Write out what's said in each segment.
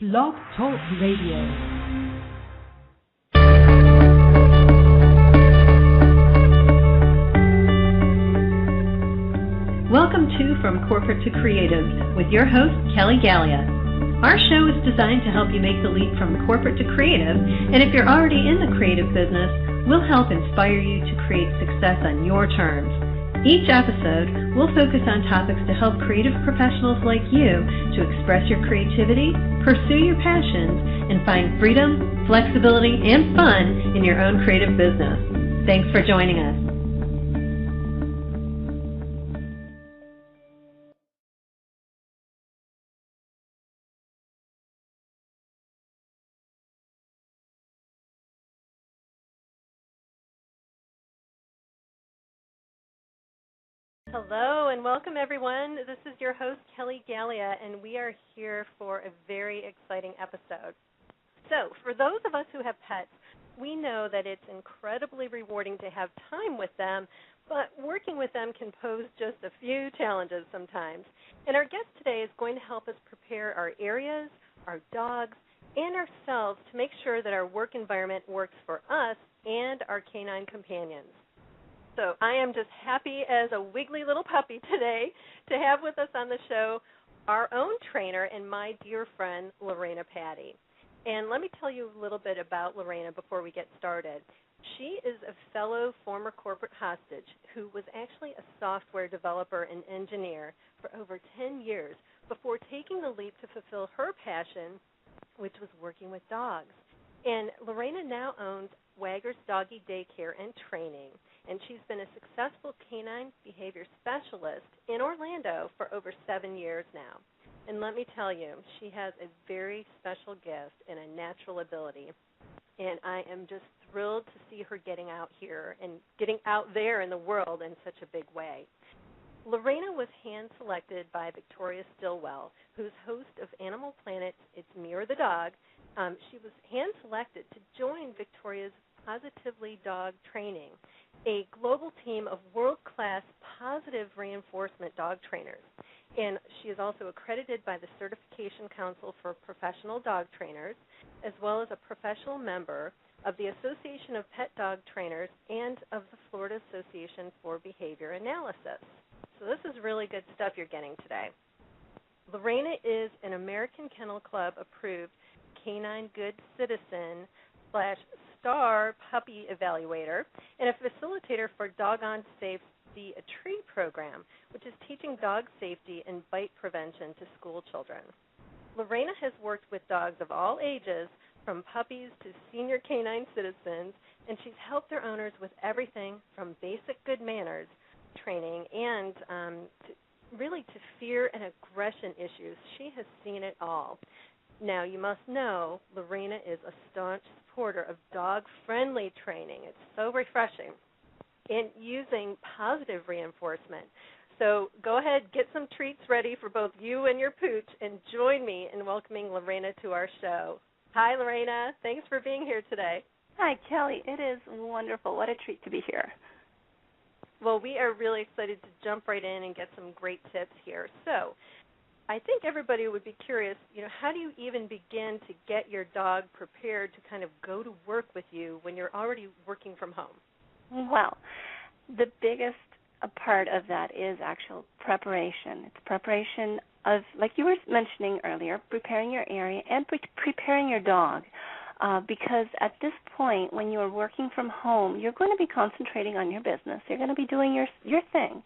Blog Talk Radio. Welcome to From Corporate to Creative with your host, Kelly Gallia. Our show is designed to help you make the leap from corporate to creative, and if you're already in the creative business, we'll help inspire you to create success on your terms. Each episode, we'll focus on topics to help creative professionals like you to express your creativity, pursue your passions, and find freedom, flexibility, and fun in your own creative business. Thanks for joining us. Hello and welcome everyone. This is your host Kelly Gallia, and we are here for a very exciting episode. So for those of us who have pets, we know that it's incredibly rewarding to have time with them, but working with them can pose just a few challenges sometimes. And our guest today is going to help us prepare our areas, our dogs, and ourselves to make sure that our work environment works for us and our canine companions. So I am just happy as a wiggly little puppy today to have with us on the show our own trainer and my dear friend, Lorena Patti. And let me tell you a little bit about Lorena before we get started. She is a fellow former corporate hostage who was actually a software developer and engineer for over 10 years before taking the leap to fulfill her passion, which was working with dogs. And Lorena now owns Wagger's Doggy Daycare and Training, and she's been a successful canine behavior specialist in Orlando for over 7 years now. And let me tell you, she has a very special gift and a natural ability, and I am just thrilled to see her getting out here and getting out there in the world in such a big way. Lorena was hand-selected by Victoria Stilwell, who's host of Animal Planet's It's Me or the Dog. She was hand-selected to join Victoria's Positively Dog Training, a global team of world-class positive reinforcement dog trainers. And she is also accredited by the Certification Council for Professional Dog Trainers, as well as a professional member of the Association of Pet Dog Trainers and of the Florida Association for Behavior Analysis. So this is really good stuff you're getting today. Lorena is an American Kennel Club approved Canine Good Citizen /Star Puppy Evaluator and a facilitator for Doggone Safe Be a Tree program, which is teaching dog safety and bite prevention to school children. Lorena has worked with dogs of all ages, from puppies to senior canine citizens, and she's helped their owners with everything from basic good manners training and to fear and aggression issues. She has seen it all. Now, you must know Lorena is a staunch supporter of dog-friendly training. It's so refreshing. And using positive reinforcement. So go ahead, get some treats ready for both you and your pooch, and join me in welcoming Lorena to our show. Hi, Lorena. Thanks for being here today. Hi, Kelly. It is wonderful. What a treat to be here. Well, we are really excited to jump right in and get some great tips here. So I think everybody would be curious, how do you even begin to get your dog prepared to kind of go to work with you when you're already working from home? Well, the biggest part of that is actual preparation. It's preparation of, like you were mentioning earlier, preparing your area and preparing your dog. Because at this point, when you're working from home, you're going to be concentrating on your business. You're going to be doing your thing.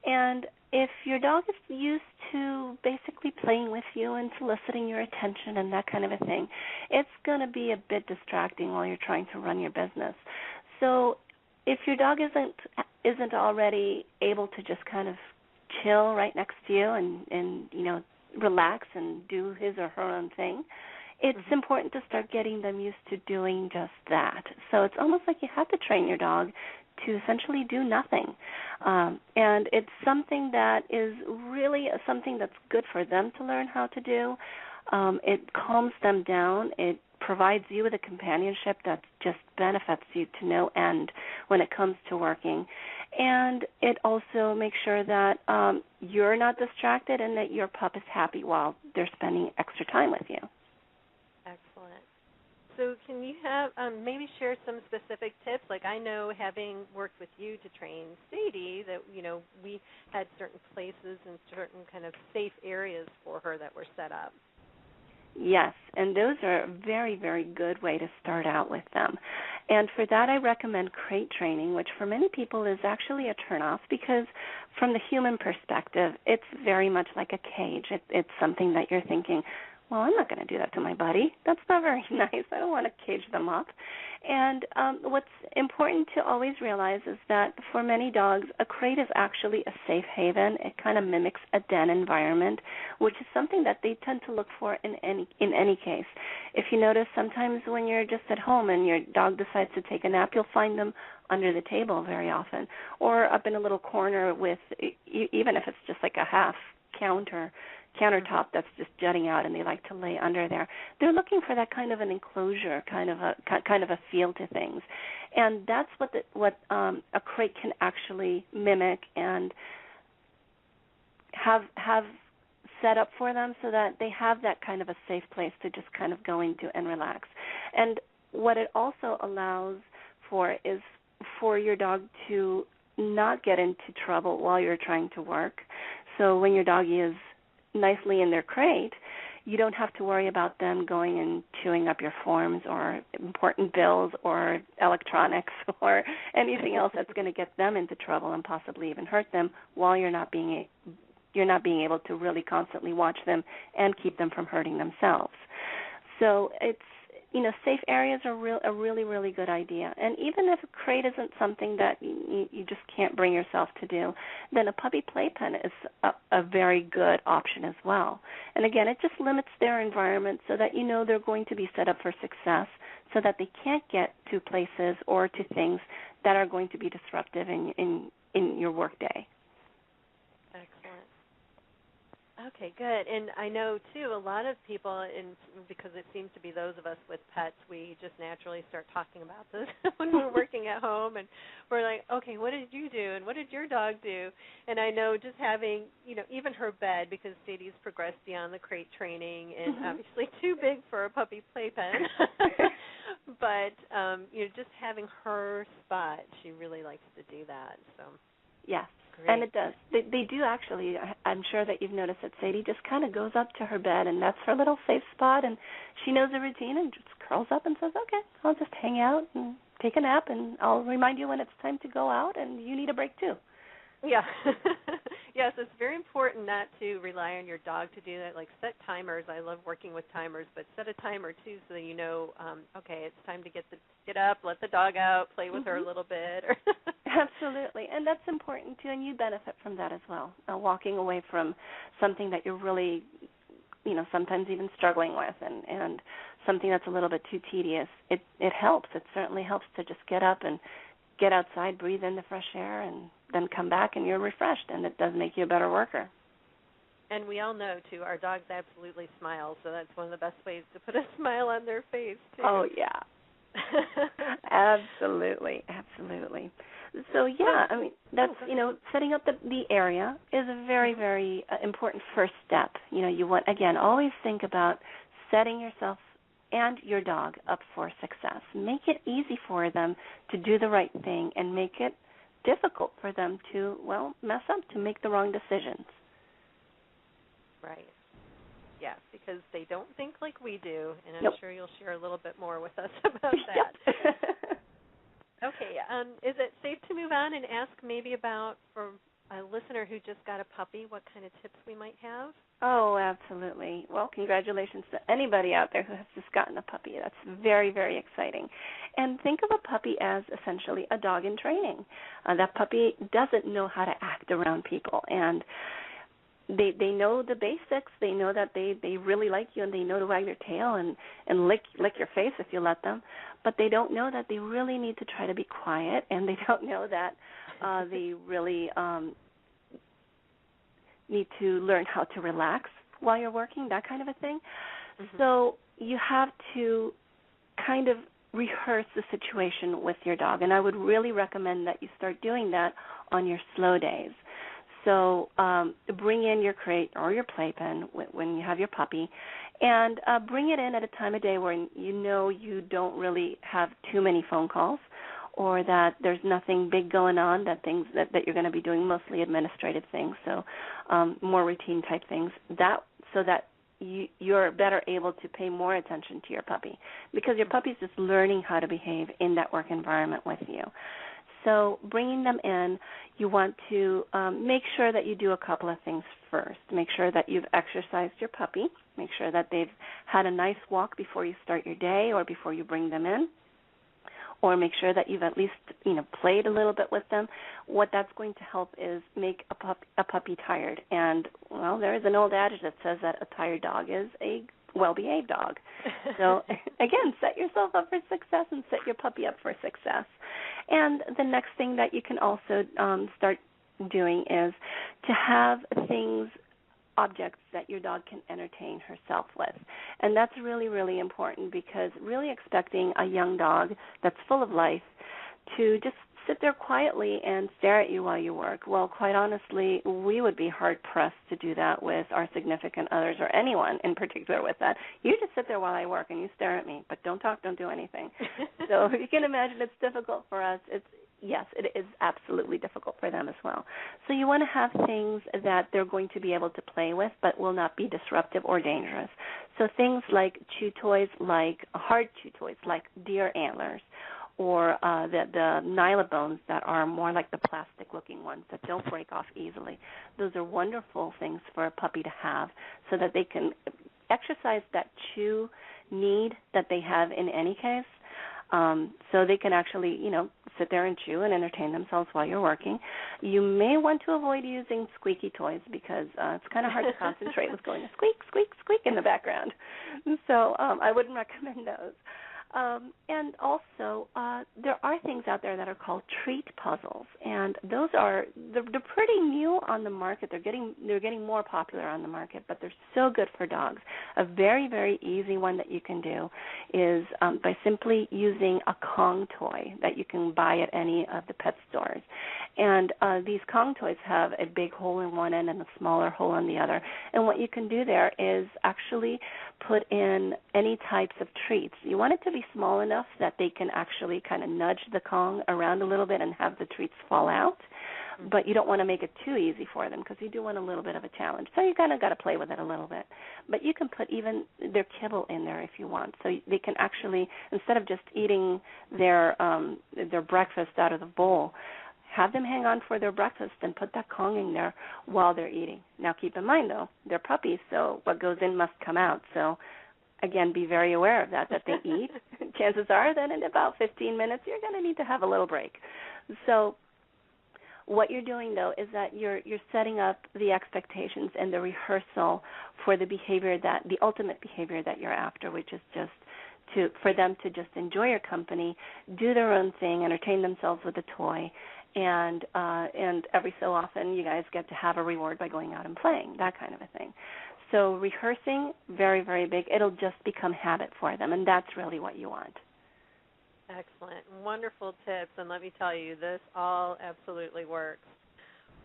And if your dog is used to basically playing with you and soliciting your attention and that kind of a thing, it's going to be a bit distracting while you're trying to run your business. So if your dog isn't already able to just kind of chill right next to you and relax and do his or her own thing, it's important to start getting them used to doing just that. So it's almost like you have to train your dog to essentially do nothing. And it's something that is really something that's good for them to learn how to do. It calms them down. It provides you with a companionship that just benefits you to no end when it comes to working. And it also makes sure that you're not distracted and that your pup is happy while they're spending extra time with you. can you have maybe share some specific tips? Like I know, having worked with you to train Sadie, that we had certain places and certain kind of safe areas for her that were set up. Yes, and those are a very, very good way to start out with them. And for that, I recommend crate training, which for many people is actually a turnoff because from the human perspective, it's very much like a cage. It's something that you're thinking, well, I'm not going to do that to my buddy. That's not very nice. I don't want to cage them up. And what's important to always realize is that for many dogs, a crate is actually a safe haven. It kind of mimics a den environment, which is something that they tend to look for in any case. If you notice, sometimes when you're just at home and your dog decides to take a nap, you'll find them under the table very often, or up in a little corner with, even if it's just like a half countertop that's just jutting out, and they like to lay under there. They're looking for that kind of an enclosure, kind of a feel to things, and that's what a crate can actually mimic and have set up for them, so that they have that kind of a safe place to just kind of go into and relax. And what it also allows for is for your dog to not get into trouble while you're trying to work. So when your doggy is nicely in their crate, you don't have to worry about them going and chewing up your forms or important bills or electronics or anything else that's going to get them into trouble and possibly even hurt them while you're not being able to really constantly watch them and keep them from hurting themselves. So it's, safe areas are a really, really good idea. And even if a crate isn't something that you just can't bring yourself to do, then a puppy playpen is a very good option as well. And again, it just limits their environment so that they're going to be set up for success, so that they can't get to places or to things that are going to be disruptive in your workday. Excellent. Okay, good. And I know, too, a lot of people, because it seems to be those of us with pets, we just naturally start talking about this when we're working at home, and we're like, okay, what did you do, and what did your dog do? And I know just having, even her bed, because Sadie's progressed beyond the crate training and obviously too big for a puppy playpen, but, just having her spot, she really likes to do that. So. Yes. Great. And it does. They do actually. I'm sure that you've noticed that Sadie just kind of goes up to her bed, and that's her little safe spot, and she knows the routine and just curls up and says, okay, I'll just hang out and take a nap, and I'll remind you when it's time to go out, and you need a break too. Yeah. Yes, it's very important not to rely on your dog to do that. Like set timers. I love working with timers, but set a timer too, so okay, it's time to get up, let the dog out, play with her a little bit. Absolutely, and that's important too, and you benefit from that as well. Walking away from something that you're really, sometimes even struggling with, and something that's a little bit too tedious. It helps. It certainly helps to just get up and get outside, breathe in the fresh air, and then come back and you're refreshed, and it does make you a better worker. And we all know, too, our dogs absolutely smile, so that's one of the best ways to put a smile on their face, too. Oh, yeah. Absolutely. So, yeah, I mean, that's, setting up the area is a very, very important first step. You want, again, always think about setting yourself and your dog up for success. Make it easy for them to do the right thing, and make it difficult for them to, mess up, to make the wrong decisions. Right. Yes, because they don't think like we do, and I'm sure you'll share a little bit more with us about that. Okay. Is it safe to move on and ask maybe about, for a listener who just got a puppy, what kind of tips we might have? Oh, absolutely. Well, congratulations to anybody out there who has just gotten a puppy. That's very, very exciting. And think of a puppy as essentially a dog in training. That puppy doesn't know how to act around people, and they know the basics. They know that they really like you, and they know to wag their tail and lick your face if you let them. But they don't know that they really need to try to be quiet, and they don't know that they really need to learn how to relax while you're working, that kind of a thing. So you have to kind of rehearse the situation with your dog, and I would really recommend that you start doing that on your slow days. So bring in your crate or your playpen when you have your puppy, and bring it in at a time of day where you know you don't really have too many phone calls, or that there's nothing big going on, that you're going to be doing mostly administrative things, so more routine type things, so that you're better able to pay more attention to your puppy, because your puppy's just learning how to behave in that work environment with you. So bringing them in, you want to make sure that you do a couple of things first. Make sure that you've exercised your puppy. Make sure that they've had a nice walk before you start your day or before you bring them in. Or make sure that you've at least, played a little bit with them. What that's going to help is make a puppy tired. And, well, there is an old adage that says that a tired dog is a well-behaved dog. So, again, set yourself up for success and set your puppy up for success. And the next thing that you can also start doing is to have objects that your dog can entertain herself with. And that's really, really important, because really expecting a young dog that's full of life to just sit there quietly and stare at you while you work, well, quite honestly, we would be hard-pressed to do that with our significant others or anyone in particular with that. You just sit there while I work and you stare at me, but don't talk, don't do anything. So you can imagine it's difficult for us. Yes, it is absolutely difficult for them as well. So you want to have things that they're going to be able to play with but will not be disruptive or dangerous. So things like chew toys, like hard chew toys, like deer antlers, or the nylobones that are more like the plastic-looking ones that don't break off easily. Those are wonderful things for a puppy to have so that they can exercise that chew need that they have in any case. So they can actually, sit there and chew and entertain themselves while you're working. You may want to avoid using squeaky toys, because it's kind of hard to concentrate with going squeak, squeak, squeak in the background. So I wouldn't recommend those. And also, there are things out there that are called treat puzzles, and they're pretty new on the market. They're getting more popular on the market, but they're so good for dogs. A very, very easy one that you can do is by simply using a Kong toy that you can buy at any of the pet stores. And these Kong toys have a big hole in one end and a smaller hole in the other. And what you can do there is actually put in any types of treats. You want it to be small enough that they can actually kind of nudge the Kong around a little bit and have the treats fall out. But you don't want to make it too easy for them, because you do want a little bit of a challenge. So you kind of got to play with it a little bit. But you can put even their kibble in there if you want. So they can actually, instead of just eating their breakfast out of the bowl, have them hang on for their breakfast and put that Kong in there while they're eating. Now keep in mind, though, they're puppies, so what goes in must come out. So, again, be very aware of that they eat. Chances are that in about 15 minutes you're going to need to have a little break. So what you're doing, though, is that you're setting up the expectations and the rehearsal for the ultimate behavior that you're after, which is just for them to just enjoy your company, do their own thing, entertain themselves with a toy, and every so often you guys get to have a reward by going out and playing, that kind of a thing. So rehearsing, very, very big. It'll just become habit for them, and that's really what you want. Excellent. Wonderful tips, and let me tell you, this all absolutely works.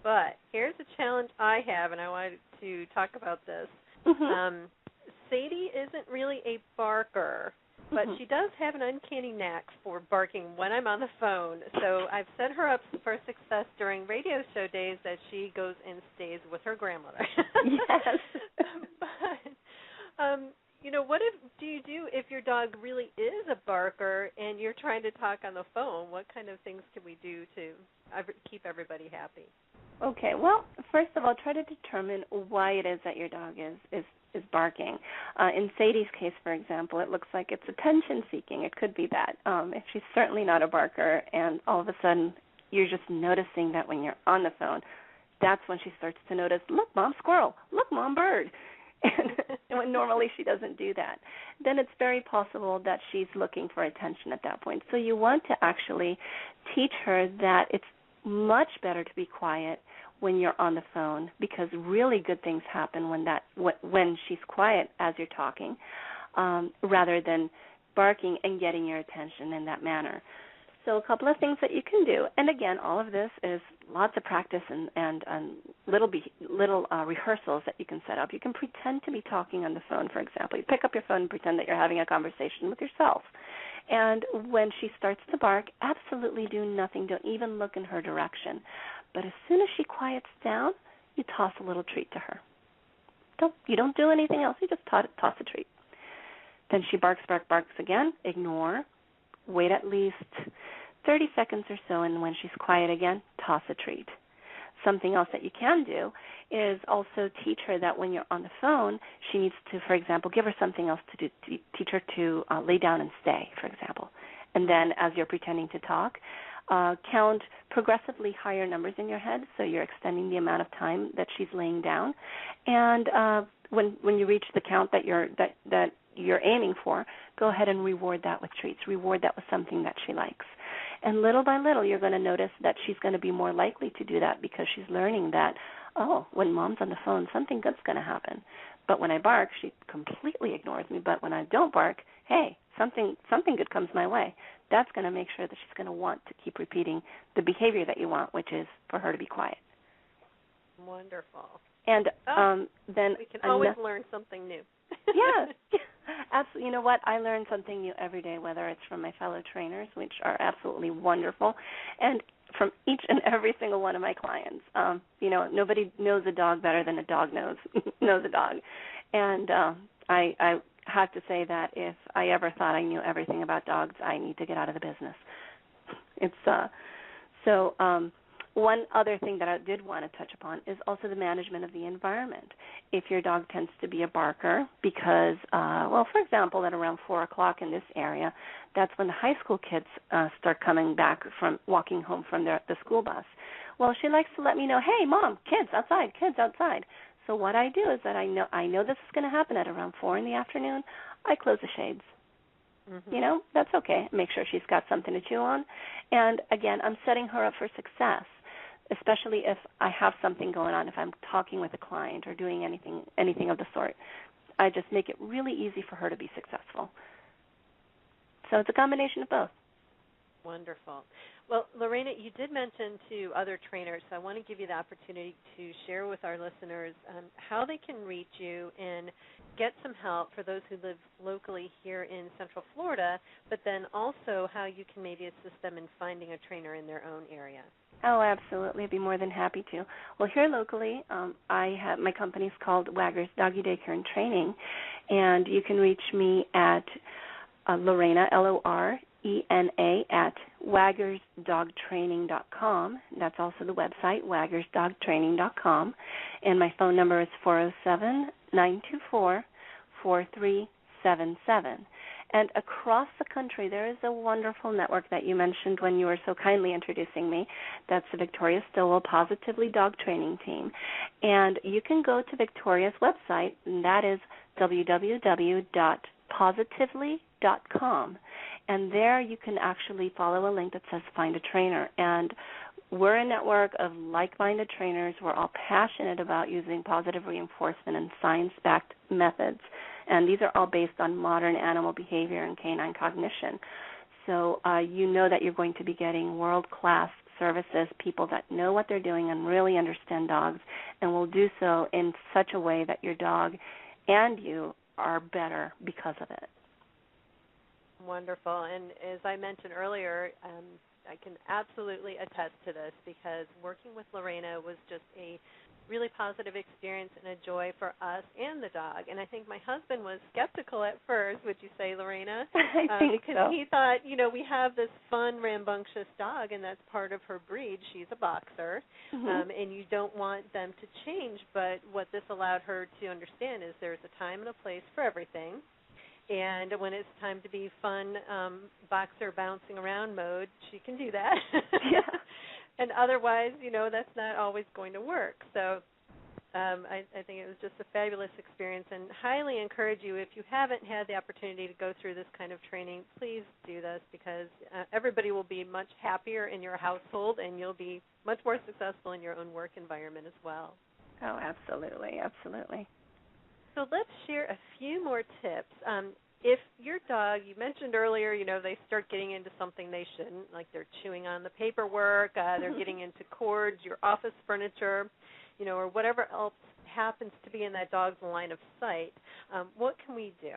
But here's a challenge I have, and I wanted to talk about this. Mm-hmm. Sadie isn't really a barker, but she does have an uncanny knack for barking when I'm on the phone. So I've set her up for success during radio show days that she goes and stays with her grandmother. Yes. But, what do you do if your dog really is a barker and you're trying to talk on the phone? What kind of things can we do to keep everybody happy? Okay. Well, first of all, try to determine why it is that your dog is barking. In Sadie's case, for example, it looks like it's attention-seeking. It could be that. If she's certainly not a barker, and all of a sudden you're just noticing that when you're on the phone, that's when she starts to notice, look, Mom, squirrel. Look, Mom, bird. And when normally she doesn't do that, then it's very possible that she's looking for attention at that point. So you want to actually teach her that it's much better to be quiet when you're on the phone, because really good things happen when she's quiet as you're talking, rather than barking and getting your attention in that manner. So a couple of things that you can do, and again, all of this is lots of practice and little rehearsals that you can set up. You can pretend to be talking on the phone, for example. You pick up your phone and pretend that you're having a conversation with yourself. And when she starts to bark, absolutely do nothing. Don't even look in her direction. But as soon as she quiets down, you toss a little treat to her. You don't do anything else. You just toss a treat. Then she barks again. Ignore. Wait at least 30 seconds or so, and when she's quiet again, toss a treat. Something else that you can do is also teach her that when you're on the phone, she needs to, for example, give her something else to do. Teach her to lay down and stay, for example. And then as you're pretending to talk, count progressively higher numbers in your head, so you're extending the amount of time that she's laying down. And when you reach the count that you're aiming for, go ahead and reward that with treats. Reward that with something that she likes. And little by little, you're going to notice that she's going to be more likely to do that because she's learning that, when Mom's on the phone, something good's going to happen. But when I bark, she completely ignores me. But when I don't bark, hey, something good comes my way. That's going to make sure that she's going to want to keep repeating the behavior that you want, which is for her to be quiet. Wonderful. And then we can always learn something new. Yeah, absolutely. You know what? I learn something new every day, whether it's from my fellow trainers, which are absolutely wonderful, and from each and every single one of my clients. Nobody knows a dog better than a dog knows a dog. And I have to say that if I ever thought I knew everything about dogs, I need to get out of the business. One other thing that I did want to touch upon is also the management of the environment. If your dog tends to be a barker because, for example, at around 4 o'clock in this area, that's when the high school kids start coming back from walking home from the school bus. Well, she likes to let me know, hey, Mom, kids outside. So what I do is that I know this is going to happen at around 4 in the afternoon. I close the shades. Mm-hmm. That's okay. Make sure she's got something to chew on. And, again, I'm setting her up for success, especially if I have something going on, if I'm talking with a client or doing anything of the sort. I just make it really easy for her to be successful. So it's a combination of both. Wonderful. Well, Lorena, you did mention to other trainers, so I want to give you the opportunity to share with our listeners how they can reach you and get some help for those who live locally here in Central Florida, but then also how you can maybe assist them in finding a trainer in their own area. Oh, absolutely. I'd be more than happy to. Well, here locally, my company's called Wagger's Doggy Daycare and Training, and you can reach me at Lorena, Lorena, at waggersdogtraining.com. That's also the website, waggersdogtraining.com. And my phone number is 407-924-4377. And across the country, there is a wonderful network that you mentioned when you were so kindly introducing me. That's the Victoria Stillwell Positively Dog Training Team. And you can go to Victoria's website, and that is www.positively.com. And there you can actually follow a link that says Find a Trainer. And we're a network of like-minded trainers. We're all passionate about using positive reinforcement and science-backed methods. And these are all based on modern animal behavior and canine cognition. So you know that you're going to be getting world-class services, people that know what they're doing and really understand dogs, and will do so in such a way that your dog and you are better because of it. Wonderful. And as I mentioned earlier, I can absolutely attest to this because working with Lorena was just a really positive experience and a joy for us and the dog. And I think my husband was skeptical at first, would you say, Lorena? I think because so. he thought, we have this fun, rambunctious dog, and that's part of her breed. She's a boxer, and you don't want them to change. But what this allowed her to understand is there's a time and a place for everything. And when it's time to be fun, boxer bouncing around mode, she can do that. Yeah. And otherwise, that's not always going to work. So I think it was just a fabulous experience, and highly encourage you, if you haven't had the opportunity to go through this kind of training, please do this because everybody will be much happier in your household, and you'll be much more successful in your own work environment as well. Oh, absolutely, absolutely. So let's share a few more tips. If your dog, you mentioned earlier, they start getting into something they shouldn't, like they're chewing on the paperwork, they're getting into cords, your office furniture, or whatever else happens to be in that dog's line of sight, what can we do?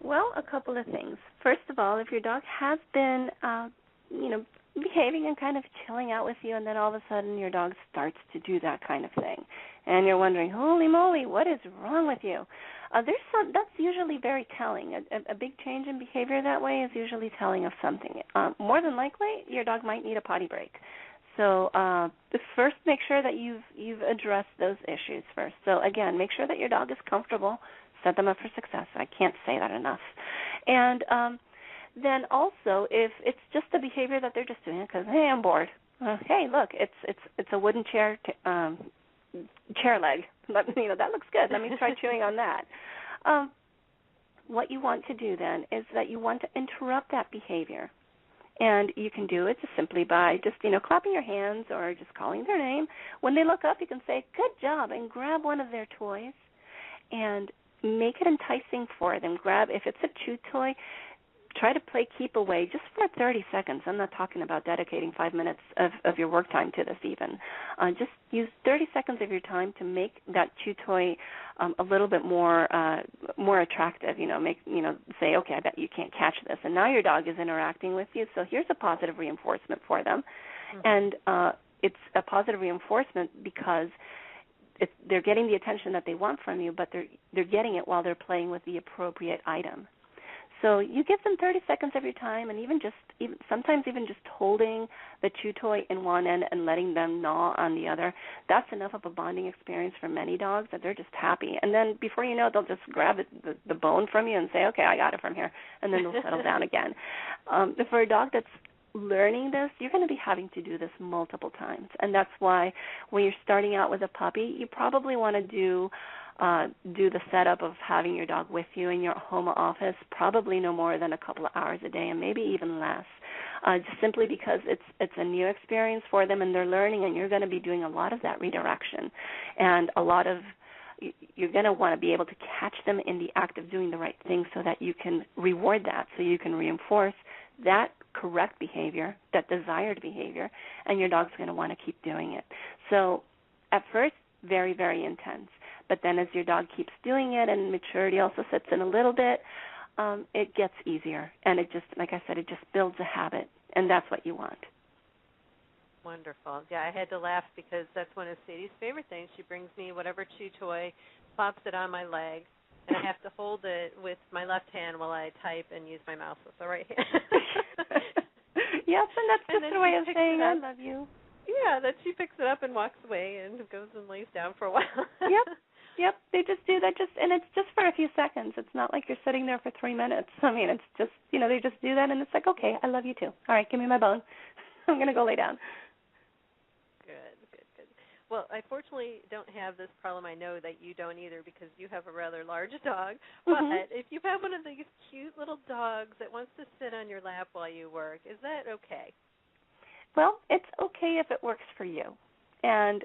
Well, a couple of things. First of all, if your dog has been, behaving and kind of chilling out with you, and then all of a sudden your dog starts to do that kind of thing, and you're wondering, holy moly, what is wrong with you? That's usually very telling. A big change in behavior that way is usually telling of something. More than likely, your dog might need a potty break. So first, make sure that you've addressed those issues first. So again, make sure that your dog is comfortable. Set them up for success. I can't say that enough. And then also, if it's just the behavior that they're just doing because, hey, I'm bored. Hey, look, it's a wooden chair chair leg. That looks good. Let me try chewing on that. What you want to do then is that you want to interrupt that behavior. And you can do it just simply by just, clapping your hands or just calling their name. When they look up, you can say, good job, and grab one of their toys and make it enticing for them. If it's a chew toy, try to play keep away just for 30 seconds. I'm not talking about dedicating 5 minutes of your work time to this even. Just use 30 seconds of your time to make that chew toy a little bit more attractive. Say, okay, I bet you can't catch this. And now your dog is interacting with you, so here's a positive reinforcement for them. Mm-hmm. And it's a positive reinforcement because they're getting the attention that they want from you, but they're getting it while they're playing with the appropriate item. So you give them 30 seconds of your time, and sometimes even just holding the chew toy in one end and letting them gnaw on the other, that's enough of a bonding experience for many dogs that they're just happy. And then before you know it, they'll just grab the bone from you and say, okay, I got it from here, and then they'll settle down again. For a dog that's learning this, you're going to be having to do this multiple times. And that's why when you're starting out with a puppy, you probably want to do the setup of having your dog with you in your home office, probably no more than a couple of hours a day, and maybe even less, just simply because it's a new experience for them and they're learning, and you're going to be doing a lot of that redirection. And you're going to want to be able to catch them in the act of doing the right thing so that you can reward that, so you can reinforce that correct behavior, that desired behavior, and your dog's going to want to keep doing it. So at first, very, very intense. But then as your dog keeps doing it and maturity also sets in a little bit, it gets easier. And it just, like I said, it just builds a habit, and that's what you want. Wonderful. Yeah, I had to laugh because that's one of Sadie's favorite things. She brings me whatever chew toy, plops it on my leg, and I have to hold it with my left hand while I type and use my mouse with the right hand. Yes, and that's just a way of saying I love you. Yeah, that she picks it up and walks away and goes and lays down for a while. Yep, they just do that, and it's just for a few seconds. It's not like you're sitting there for 3 minutes. I mean, it's just, they just do that, and it's like, okay, I love you too. All right, give me my bone. I'm going to go lay down. Good. Well, I fortunately don't have this problem. I know that you don't either because you have a rather large dog. But if you have one of these cute little dogs that wants to sit on your lap while you work, is that okay? Well, it's okay if it works for you. And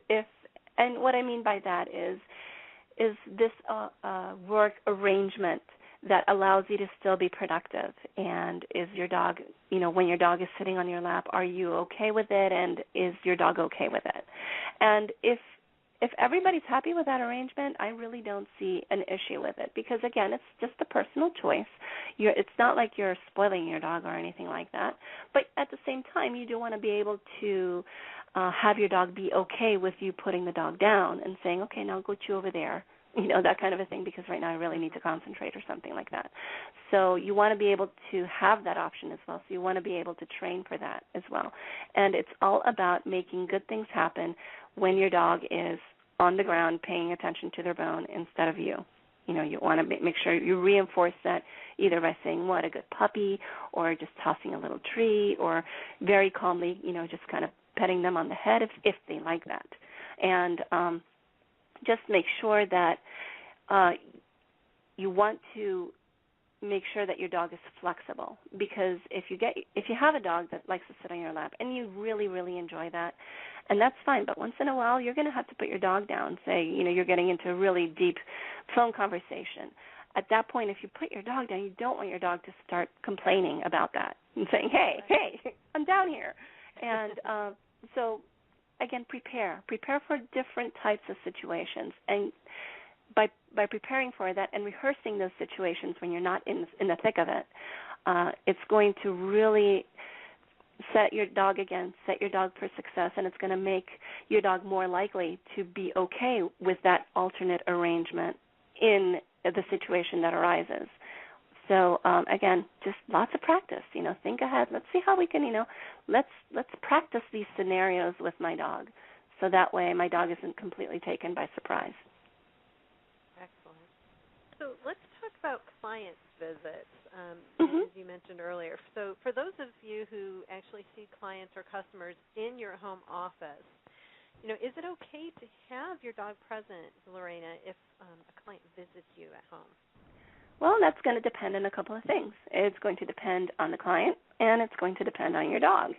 what I mean by that is this work arrangement that allows you to still be productive. And is your dog, when your dog is sitting on your lap, are you okay with it? And is your dog okay with it? And if everybody's happy with that arrangement, I really don't see an issue with it because, again, it's just a personal choice. It's not like you're spoiling your dog or anything like that. But at the same time, you do want to be able to have your dog be okay with you putting the dog down and saying, okay, now go chew over there, that kind of a thing, because right now I really need to concentrate or something like that. So you want to be able to have that option as well. So you want to be able to train for that as well. And it's all about making good things happen when your dog is on the ground paying attention to their bone instead of you. You want to make sure you reinforce that either by saying, what, a good puppy, or just tossing a little treat, or very calmly, just kind of petting them on the head if they like that. And just make sure that you want to make sure that your dog is flexible, because if you have a dog that likes to sit on your lap and you really, really enjoy that, and that's fine, but once in a while you're going to have to put your dog down, say, you're getting into a really deep phone conversation. at that point, if you put your dog down, you don't want your dog to start complaining about that and saying, hey, I'm down here. And so, again, prepare for different types of situations. And by preparing for that and rehearsing those situations when you're not in the thick of it, it's going to really set your dog for success, and it's going to make your dog more likely to be okay with that alternate arrangement in the situation that arises. So again, just lots of practice. Think ahead. Let's see how we can. Let's practice these scenarios with my dog, so that way my dog isn't completely taken by surprise. Excellent. So let's talk about client visits, Mm-hmm. as you mentioned earlier. So for those of you who actually see clients or customers in your home office, is it okay to have your dog present, Lorena, if a client visits you at home? Well, that's going to depend on a couple of things. It's going to depend on the client, and it's going to depend on your dog.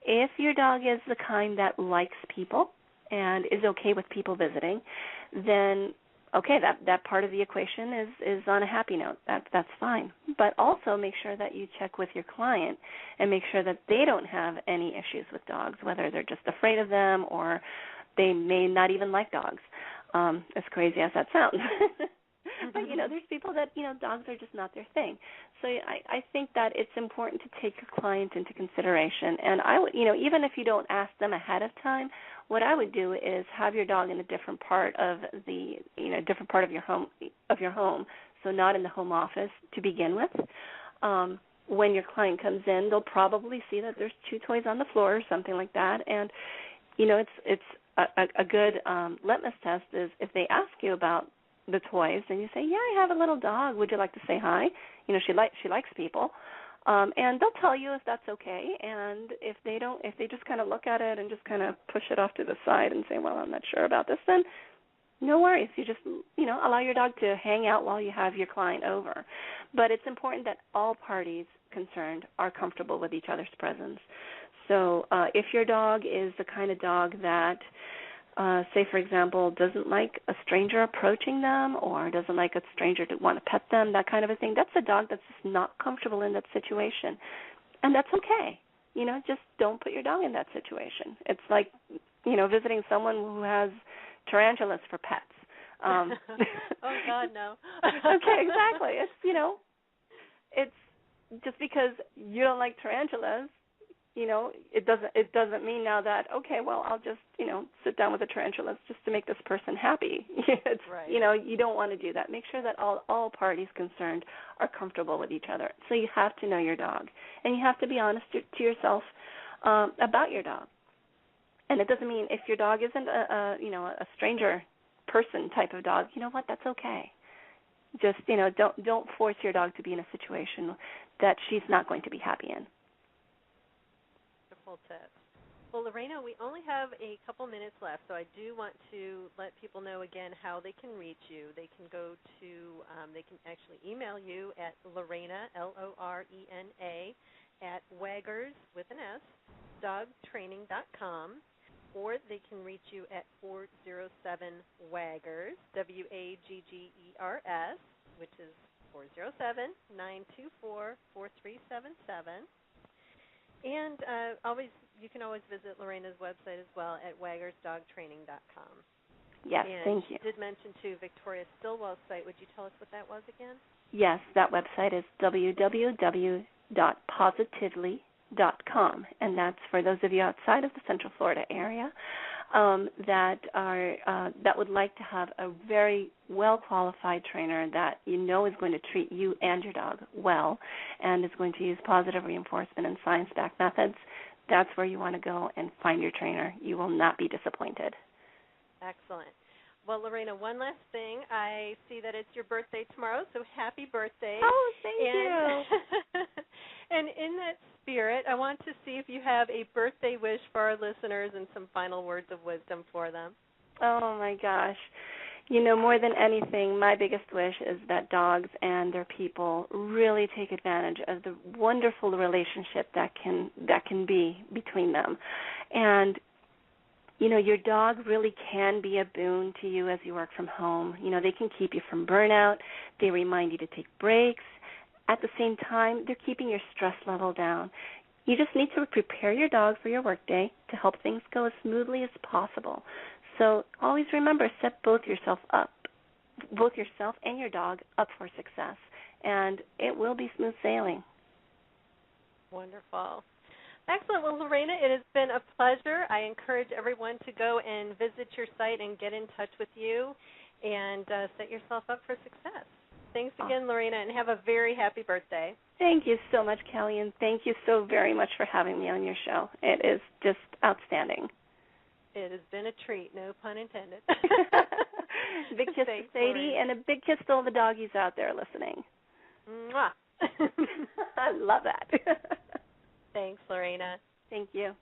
If your dog is the kind that likes people and is okay with people visiting, then okay, that part of the equation is on a happy note. That's fine. But also make sure that you check with your client and make sure that they don't have any issues with dogs, whether they're just afraid of them or they may not even like dogs, as crazy as that sounds. But, there's people that, dogs are just not their thing. So I think that it's important to take your client into consideration. And I would, even if you don't ask them ahead of time, what I would do is have your dog in a different part of your home, so not in the home office to begin with. When your client comes in, they'll probably see that there's 2 toys on the floor or something like that. And, it's a good litmus test is if they ask you about the toys, and you say, yeah, I have a little dog. Would you like to say hi? She likes people. And they'll tell you if that's okay. And if they just kind of look at it and just kind of push it off to the side and say, well, I'm not sure about this, then no worries. You just, allow your dog to hang out while you have your client over. But it's important that all parties concerned are comfortable with each other's presence. So if your dog is the kind of dog that say, for example, doesn't like a stranger approaching them or doesn't like a stranger to want to pet them, that kind of a thing, that's a dog that's just not comfortable in that situation. And that's okay. Just don't put your dog in that situation. It's like, visiting someone who has tarantulas for pets. Oh, God, no. Okay, exactly. It's just because you don't like tarantulas, it doesn't mean now that, okay, well, I'll just, sit down with the tarantulas just to make this person happy. It's, right. You don't want to do that. Make sure that all parties concerned are comfortable with each other. So you have to know your dog, and you have to be honest to yourself about your dog. And it doesn't mean if your dog isn't a stranger person type of dog, you know what, that's okay. Just, don't force your dog to be in a situation that she's not going to be happy in. Wonderful tips. Well, Lorena, we only have a couple minutes left, so I do want to let people know again how they can reach you. They can go to, they can actually email you at Lorena, Lorena, at Waggers, with an S, dogtraining.com, or they can reach you at 407-WAGGERS, WAGGERS, which is 407-924-4377. And you can always visit Lorena's website as well at waggersdogtraining.com. Yes, and thank you. You did mention, too, Victoria Stillwell's site. Would you tell us what that was again? Yes, that website is www.positively.com, and that's for those of you outside of the Central Florida area that would like to have a very well-qualified trainer that is going to treat you and your dog well and is going to use positive reinforcement and science-backed methods. That's where you want to go and find your trainer. You will not be disappointed. Excellent. Well, Lorena, one last thing. I see that it's your birthday tomorrow, so happy birthday. Oh, thank you. And in that spirit, I want to see if you have a birthday wish for our listeners and some final words of wisdom for them. Oh, my gosh. More than anything, my biggest wish is that dogs and their people really take advantage of the wonderful relationship that can be between them. And Your dog really can be a boon to you as you work from home. They can keep you from burnout. They remind you to take breaks. At the same time, they're keeping your stress level down. You just need to prepare your dog for your workday to help things go as smoothly as possible. So always remember, set both yourself and your dog up for success, and it will be smooth sailing. Wonderful. Excellent. Well, Lorena, it has been a pleasure. I encourage everyone to go and visit your site and get in touch with you and set yourself up for success. Thanks again, Lorena, and have a very happy birthday. Thank you so much, Kelly, and thank you so very much for having me on your show. It is just outstanding. It has been a treat, no pun intended. Big kiss to Sadie, and a big kiss to all the doggies out there listening. Mwah. I love that. Thanks, Lorena. Thank you.